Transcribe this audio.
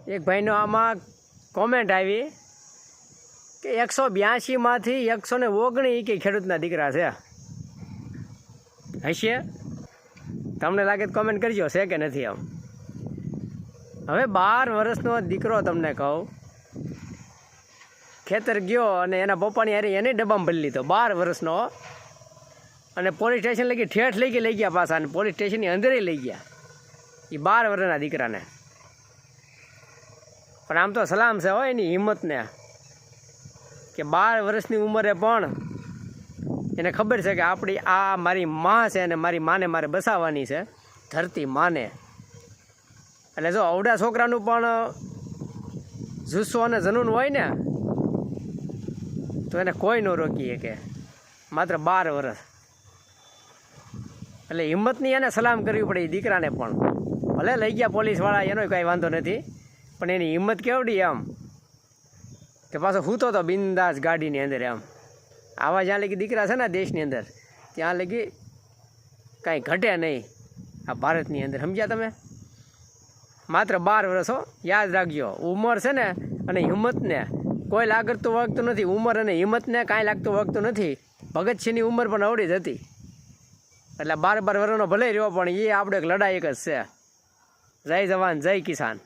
એક ભાઈનો આમાં કોમેન્ટ આવી કે 182માંથી 119 કે ખેડૂતના દીકરા છે. હશે? તમને લાગે તો કોમેન્ટ કરજો છે કે નથી. આમ હવે 12 વર્ષનો દીકરો તમને કહું, ખેતર ગયો અને એના પપ્પાની હારે એને ડબ્બામાં ભરી લીધો 12 વર્ષનો, અને પોલીસ સ્ટેશન લઈ ઠેઠ લઈ ગયા પાછા, અને પોલીસ સ્ટેશનની અંદર લઈ ગયા એ 12 વર્ષના દીકરાને. પણ આમ તો સલામ છે હોય એની હિંમતને, કે 12 વર્ષની ઉંમરે પણ એને ખબર છે કે આપણી આ મારી માં છે અને મારી માને મારે બસાવવાની છે, ધરતી માને. એટલે જો અવડા છોકરાનું પણ જુસ્સો અને જનૂન હોય ને તો એને કોઈ ન રોકી શકે, માત્ર 12 વર્ષ. એટલે હિંમતની એને સલામ કરવી પડે એ દીકરાને પણ. ભલે લઈ ગયા પોલીસવાળા, એનો કાંઈ વાંધો નથી, પણ એની હિંમત કેવડી આમ કે પાછો સૂતો તો બિંદાસ ગાડીની અંદર. આમ આવા જ્યાં લગી દીકરા છે ને દેશની અંદર, ત્યાં લગી કાંઈ ઘટે નહીં આ ભારતની અંદર. સમજ્યા તમે? માત્ર 12 વર્ષો યાદ રાખજો. ઉંમર છે ને અને હિંમતને કોઈ લાગતું વળગતું નથી. ઉંમર અને હિંમતને કાંઈ લાગતું વળગતું નથી. ભગતસિંહની ઉંમર પણ અવળી જ હતી. એટલે 12 વર્ષનો ભલે રહ્યો, પણ એ આપણે એક લડાઈ એક જ છે. જય જવાન જય કિસાન.